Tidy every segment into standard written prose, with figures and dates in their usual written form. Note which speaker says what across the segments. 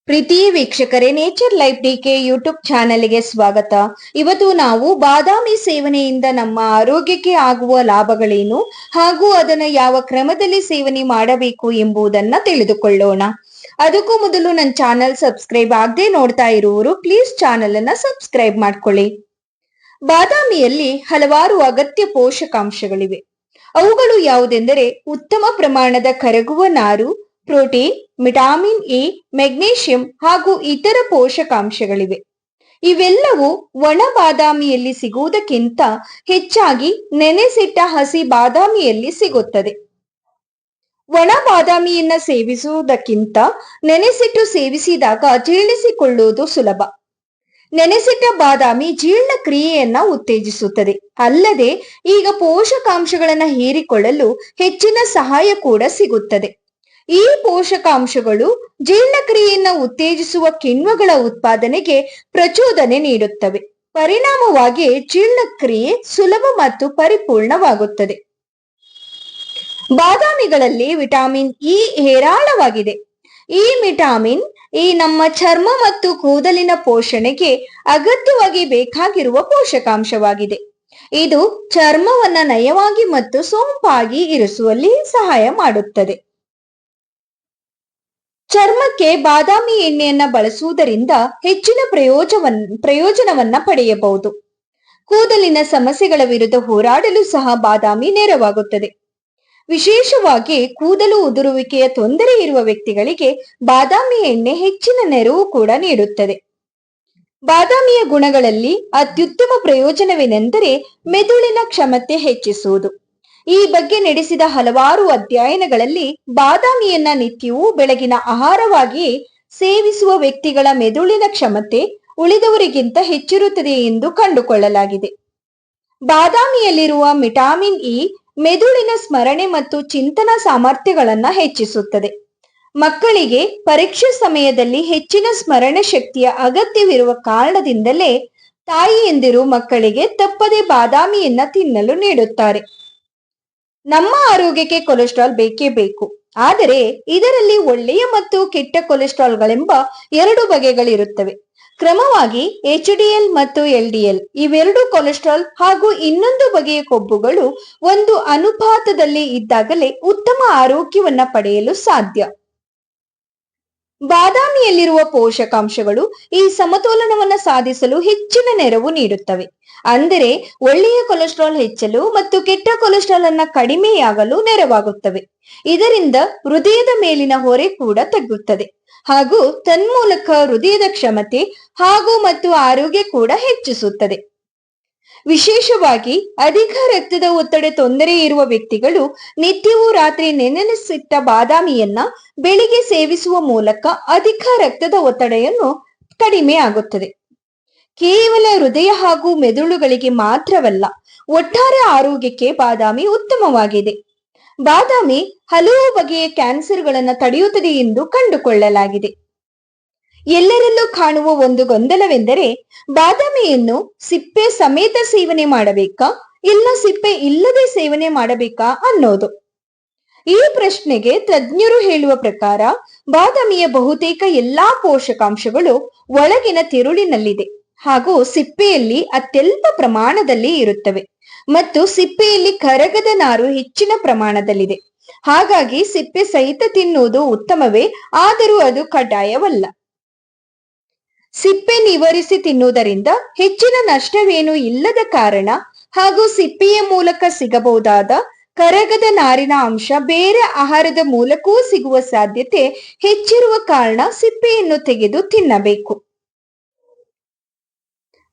Speaker 1: ಪ್ರೀತಿ ವೀಕ್ಷಕರೇ, nature life DK YouTube ಚಾನೆಲ್ಗೆ ಸ್ವಾಗತ. ಇವತ್ತು ನಾವು ಬಾದಾಮಿ ಸೇವನೆಯಿಂದ ನಮ್ಮ ಆರೋಗ್ಯಕ್ಕೆ ಆಗುವ ಲಾಭಗಳೇನು ಹಾಗೂ ಅದನ್ನು ಯಾವ ಕ್ರಮದಲ್ಲಿ ಸೇವನೆ ಮಾಡಬೇಕು ಎಂಬುದನ್ನ ತಿಳಿದುಕೊಳ್ಳೋಣ. ಅದಕ್ಕೂ ಮೊದಲು ನನ್ನ ಚಾನೆಲ್ ಸಬ್ಸ್ಕ್ರೈಬ್ ಆಗದೆ ನೋಡ್ತಾ ಇರುವವರು ಪ್ಲೀಸ್ ಚಾನೆಲ್ ಅನ್ನ ಸಬ್ಸ್ಕ್ರೈಬ್ ಮಾಡ್ಕೊಳ್ಳಿ. ಬಾದಾಮಿಯಲ್ಲಿ ಹಲವಾರು ಅಗತ್ಯ ಪೋಷಕಾಂಶಗಳಿವೆ. ಅವುಗಳು ಯಾವುದೆಂದರೆ ಉತ್ತಮ ಪ್ರಮಾಣದ ಕರಗುವ ನಾರು, ಪ್ರೋಟೀನ್, ವಿಟಮಿನ್ ಎ, ಮೆಗ್ನೀಷಿಯಂ ಹಾಗೂ ಇತರ ಪೋಷಕಾಂಶಗಳಿವೆ. ಇವೆಲ್ಲವೂ ಒಣ ಬಾದಾಮಿಯಲ್ಲಿ ಸಿಗುವುದಕ್ಕಿಂತ ಹೆಚ್ಚಾಗಿ ನೆನೆಸಿಟ್ಟ ಹಸಿ ಬಾದಾಮಿಯಲ್ಲಿ ಸಿಗುತ್ತದೆ. ಒಣ ಬಾದಾಮಿಯನ್ನ ಸೇವಿಸುವುದಕ್ಕಿಂತ ನೆನೆಸಿಟ್ಟು ಸೇವಿಸಿದಾಗ ಜೀರ್ಣಿಸಿಕೊಳ್ಳುವುದು ಸುಲಭ. ನೆನೆಸಿಟ್ಟ ಬಾದಾಮಿ ಜೀರ್ಣಕ್ರಿಯೆಯನ್ನ ಉತ್ತೇಜಿಸುತ್ತದೆ. ಅಲ್ಲದೆ ಈಗ ಪೋಷಕಾಂಶಗಳನ್ನ ಹೀರಿಕೊಳ್ಳಲು ಹೆಚ್ಚಿನ ಸಹಾಯ ಕೂಡ ಸಿಗುತ್ತದೆ. ಈ ಪೋಷಕಾಂಶಗಳು ಜೀರ್ಣಕ್ರಿಯೆಯನ್ನ ಉತ್ತೇಜಿಸುವ ಕಿಣ್ವಗಳ ಉತ್ಪಾದನೆಗೆ ಪ್ರಚೋದನೆ ನೀಡುತ್ತವೆ. ಪರಿಣಾಮವಾಗಿ ಜೀರ್ಣಕ್ರಿಯೆ ಸುಲಭ ಮತ್ತು ಪರಿಪೂರ್ಣವಾಗುತ್ತದೆ. ಬಾದಾಮಿಗಳಲ್ಲಿ ವಿಟಮಿನ್ ಇ ಹೇರಳವಾಗಿದೆ. ಈ ವಿಟಮಿನ್ ಈ ನಮ್ಮ ಚರ್ಮ ಮತ್ತು ಕೂದಲಿನ ಪೋಷಣೆಗೆ ಅಗತ್ಯವಾಗಿ ಬೇಕಾಗಿರುವ ಪೋಷಕಾಂಶವಾಗಿದೆ. ಇದು ಚರ್ಮವನ್ನ ನಯವಾಗಿ ಮತ್ತು ಸೊಂಪಾಗಿ ಇರಿಸುವಲ್ಲಿ ಸಹಾಯ ಮಾಡುತ್ತದೆ. ಚರ್ಮಕ್ಕೆ ಬಾದಾಮಿ ಎಣ್ಣೆಯನ್ನ ಬಳಸುವುದರಿಂದ ಹೆಚ್ಚಿನ ಪ್ರಯೋಜನವನ್ನ ಪಡೆಯಬಹುದು. ಕೂದಲಿನ ಸಮಸ್ಯೆಗಳ ವಿರುದ್ಧ ಹೋರಾಡಲು ಸಹ ಬಾದಾಮಿ ನೆರವಾಗುತ್ತದೆ. ವಿಶೇಷವಾಗಿ ಕೂದಲು ಉದುರುವಿಕೆಯ ತೊಂದರೆ ಇರುವ ವ್ಯಕ್ತಿಗಳಿಗೆ ಬಾದಾಮಿ ಎಣ್ಣೆ ಹೆಚ್ಚಿನ ನೆರವು ಕೂಡ ನೀಡುತ್ತದೆ. ಬಾದಾಮಿಯ ಗುಣಗಳಲ್ಲಿ ಅತ್ಯುತ್ತಮ ಪ್ರಯೋಜನವೇನೆಂದರೆ ಮೆದುಳಿನ ಕ್ಷಮತೆ ಹೆಚ್ಚಿಸುವುದು. ಈ ಬಗ್ಗೆ ನಡೆಸಿದ ಹಲವಾರು ಅಧ್ಯಯನಗಳಲ್ಲಿ ಬಾದಾಮಿಯನ್ನ ನಿತ್ಯವೂ ಬೆಳಗಿನ ಆಹಾರವಾಗಿ ಸೇವಿಸುವ ವ್ಯಕ್ತಿಗಳ ಮೆದುಳಿನ ಕ್ಷಮತೆ ಉಳಿದವರಿಗಿಂತ ಹೆಚ್ಚಿರುತ್ತದೆ ಎಂದು ಕಂಡುಕೊಳ್ಳಲಾಗಿದೆ. ಬಾದಾಮಿಯಲ್ಲಿರುವ ವಿಟಮಿನ್ ಇ ಮೆದುಳಿನ ಸ್ಮರಣೆ ಮತ್ತು ಚಿಂತನಾ ಸಾಮರ್ಥ್ಯಗಳನ್ನ ಹೆಚ್ಚಿಸುತ್ತದೆ. ಮಕ್ಕಳಿಗೆ ಪರೀಕ್ಷೆ ಸಮಯದಲ್ಲಿ ಹೆಚ್ಚಿನ ಸ್ಮರಣೆ ಶಕ್ತಿಯ ಅಗತ್ಯವಿರುವ ಕಾರಣದಿಂದಲೇ ತಾಯಿಯಂದಿರು ಮಕ್ಕಳಿಗೆ ತಪ್ಪದೆ ಬಾದಾಮಿಯನ್ನ ತಿನ್ನಲು ನೀಡುತ್ತಾರೆ. ನಮ್ಮ ಆರೋಗ್ಯಕ್ಕೆ ಕೊಲೆಸ್ಟ್ರಾಲ್ ಬೇಕೇ ಬೇಕು. ಆದರೆ ಇದರಲ್ಲಿ ಒಳ್ಳೆಯ ಮತ್ತು ಕೆಟ್ಟ ಕೊಲೆಸ್ಟ್ರಾಲ್ಗಳೆಂಬ ಎರಡು ಬಗೆಗಳಿರುತ್ತವೆ. ಕ್ರಮವಾಗಿ HDL ಮತ್ತು LDL ಇವೆರಡು ಕೊಲೆಸ್ಟ್ರಾಲ್ ಹಾಗೂ ಇನ್ನೊಂದು ಬಗೆಯ ಕೊಬ್ಬುಗಳು ಒಂದು ಅನುಪಾತದಲ್ಲಿ ಇದ್ದಾಗಲೇ ಉತ್ತಮ ಆರೋಗ್ಯವನ್ನ ಪಡೆಯಲು ಸಾಧ್ಯ. ಬಾದಾಮಿಯಲ್ಲಿರುವ ಪೋಷಕಾಂಶಗಳು ಈ ಸಮತೋಲನವನ್ನ ಸಾಧಿಸಲು ಹೆಚ್ಚಿನ ನೆರವು ನೀಡುತ್ತವೆ. ಅಂದರೆ ಒಳ್ಳೆಯ ಕೊಲೆಸ್ಟ್ರಾಲ್ ಹೆಚ್ಚಲು ಮತ್ತು ಕೆಟ್ಟ ಕೊಲೆಸ್ಟ್ರಾಲ್ ಅನ್ನ ಕಡಿಮೆಯಾಗಲು ನೆರವಾಗುತ್ತವೆ. ಇದರಿಂದ ಹೃದಯದ ಮೇಲಿನ ಹೊರೆ ಕೂಡ ತಗ್ಗುತ್ತದೆ ಹಾಗೂ ತನ್ಮೂಲಕ ಹೃದಯದ ಕ್ಷಮತೆ ಹಾಗೂ ಮತ್ತು ಆರೋಗ್ಯ ಕೂಡ ಹೆಚ್ಚಿಸುತ್ತದೆ. ವಿಶೇಷವಾಗಿ ಅಧಿಕ ರಕ್ತದ ಒತ್ತಡ ತೊಂದರೆ ಇರುವ ವ್ಯಕ್ತಿಗಳು ನಿತ್ಯವೂ ರಾತ್ರಿ ನೆನೆಸಿಟ್ಟ ಬಾದಾಮಿಯನ್ನ ಬೆಳಿಗ್ಗೆ ಸೇವಿಸುವ ಮೂಲಕ ಅಧಿಕ ರಕ್ತದ ಒತ್ತಡವನ್ನು ಕಡಿಮೆ ಆಗುತ್ತದೆ. ಕೇವಲ ಹೃದಯ ಹಾಗೂ ಮೆದುಳುಗಳಿಗೆ ಮಾತ್ರವಲ್ಲ, ಒಟ್ಟಾರೆ ಆರೋಗ್ಯಕ್ಕೆ ಬಾದಾಮಿ ಉತ್ತಮವಾಗಿದೆ. ಬಾದಾಮಿ ಹಲವು ಬಗೆಯ ಕ್ಯಾನ್ಸರ್ಗಳನ್ನ ತಡೆಯುತ್ತದೆ ಎಂದು ಕಂಡುಕೊಳ್ಳಲಾಗಿದೆ. ಎಲ್ಲರಲ್ಲೂ ಕಾಣುವ ಒಂದು ಗೊಂದಲವೆಂದರೆ ಬಾದಾಮಿಯನ್ನು ಸಿಪ್ಪೆ ಸಮೇತ ಸೇವನೆ ಮಾಡಬೇಕಾ ಇಲ್ಲ ಸಿಪ್ಪೆ ಇಲ್ಲದೆ ಸೇವನೆ ಮಾಡಬೇಕಾ ಅನ್ನೋದು. ಈ ಪ್ರಶ್ನೆಗೆ ತಜ್ಞರು ಹೇಳುವ ಪ್ರಕಾರ ಬಾದಾಮಿಯ ಬಹುತೇಕ ಎಲ್ಲಾ ಪೋಷಕಾಂಶಗಳು ಒಳಗಿನ ತಿರುಳಿನಲ್ಲಿದೆ ಹಾಗೂ ಸಿಪ್ಪೆಯಲ್ಲಿ ಅತ್ಯಲ್ಪ ಪ್ರಮಾಣದಲ್ಲಿ ಇರುತ್ತವೆ ಮತ್ತು ಸಿಪ್ಪೆಯಲ್ಲಿ ಕರಗದ ನಾರು ಹೆಚ್ಚಿನ ಪ್ರಮಾಣದಲ್ಲಿದೆ. ಹಾಗಾಗಿ ಸಿಪ್ಪೆ ಸಹಿತ ತಿನ್ನುವುದು ಉತ್ತಮವೇ, ಆದರೂ ಅದು ಕಡ್ಡಾಯವಲ್ಲ. ಸಿಪ್ಪೆ ನಿವಾರಿಸಿ ತಿನ್ನುವುದರಿಂದ ಹೆಚ್ಚಿನ ನಷ್ಟವೇನೂ ಇಲ್ಲದ ಕಾರಣ ಹಾಗೂ ಸಿಪ್ಪೆಯ ಮೂಲಕ ಸಿಗಬಹುದಾದ ಕರಗದ ನಾರಿನ ಅಂಶ ಬೇರೆ ಆಹಾರದ ಮೂಲಕವೂ ಸಿಗುವ ಸಾಧ್ಯತೆ ಹೆಚ್ಚಿರುವ ಕಾರಣ ಸಿಪ್ಪೆಯನ್ನು ತೆಗೆದು ತಿನ್ನಬೇಕು.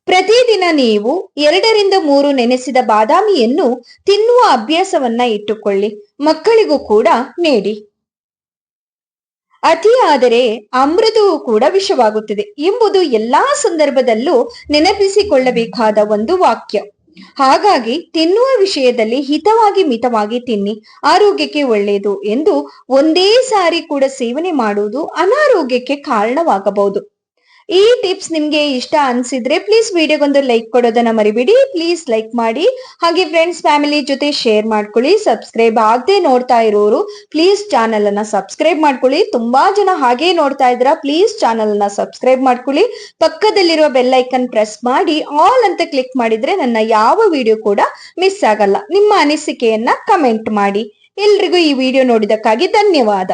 Speaker 1: ಪ್ರತಿದಿನ ನೀವು 2ರಿಂದ 3 ನೆನೆಸಿದ ಬಾದಾಮಿಯನ್ನು ತಿನ್ನುವ ಅಭ್ಯಾಸವನ್ನ ಇಟ್ಟುಕೊಳ್ಳಿ. ಮಕ್ಕಳಿಗೂ ಕೂಡ ನೀಡಿ. ಅತಿಯಾದರೆ ಅಮೃತವೂ ಕೂಡ ವಿಷವಾಗುತ್ತದೆ ಎಂಬುದು ಎಲ್ಲಾ ಸಂದರ್ಭದಲ್ಲೂ ನೆನಪಿಸಿಕೊಳ್ಳಬೇಕಾದ ಒಂದು ವಾಕ್ಯ. ಹಾಗಾಗಿ ತಿನ್ನುವ ವಿಷಯದಲ್ಲಿ ಹಿತವಾಗಿ ಮಿತವಾಗಿ ತಿನ್ನಿ, ಆರೋಗ್ಯಕ್ಕೆ ಒಳ್ಳೆಯದು ಎಂದು ಒಂದೇ ಸಾರಿ ಕೂಡ ಸೇವನೆ ಮಾಡುವುದು ಅನಾರೋಗ್ಯಕ್ಕೆ ಕಾರಣವಾಗಬಹುದು. ಈ ಟಿಪ್ಸ್ ನಿಮ್ಗೆ ಇಷ್ಟ ಅನ್ಸಿದ್ರೆ ಪ್ಲೀಸ್ ವಿಡಿಯೋಗೊಂದು ಲೈಕ್ ಕೊಡೋದನ್ನ ಮರಿಬೇಡಿ. ಪ್ಲೀಸ್ ಲೈಕ್ ಮಾಡಿ, ಹಾಗೆ ಫ್ರೆಂಡ್ಸ್ ಫ್ಯಾಮಿಲಿ ಜೊತೆ ಶೇರ್ ಮಾಡ್ಕೊಳ್ಳಿ. ಸಬ್ಸ್ಕ್ರೈಬ್ ಆಗದೆ ನೋಡ್ತಾ ಇರೋರು ಪ್ಲೀಸ್ ಚಾನಲ್ ಅನ್ನ ಸಬ್ಸ್ಕ್ರೈಬ್ ಮಾಡ್ಕೊಳ್ಳಿ. ತುಂಬಾ ಜನ ಹಾಗೆ ನೋಡ್ತಾ ಇದ್ದೀರಾ, ಪ್ಲೀಸ್ ಚಾನಲ್ ಅನ್ನ ಸಬ್ಸ್ಕ್ರೈಬ್ ಮಾಡ್ಕೊಳ್ಳಿ. ಪಕ್ಕದಲ್ಲಿರುವ ಬೆಲ್ ಐಕನ್ ಪ್ರೆಸ್ ಮಾಡಿ ಆಲ್ ಅಂತ ಕ್ಲಿಕ್ ಮಾಡಿದ್ರೆ ನನ್ನ ಯಾವ ವಿಡಿಯೋ ಕೂಡ ಮಿಸ್ ಆಗಲ್ಲ. ನಿಮ್ಮ ಅನಿಸಿಕೆಯನ್ನ ಕಮೆಂಟ್ ಮಾಡಿ. ಎಲ್ರಿಗೂ ಈ ವಿಡಿಯೋ ನೋಡಿದಕ್ಕಾಗಿ ಧನ್ಯವಾದ.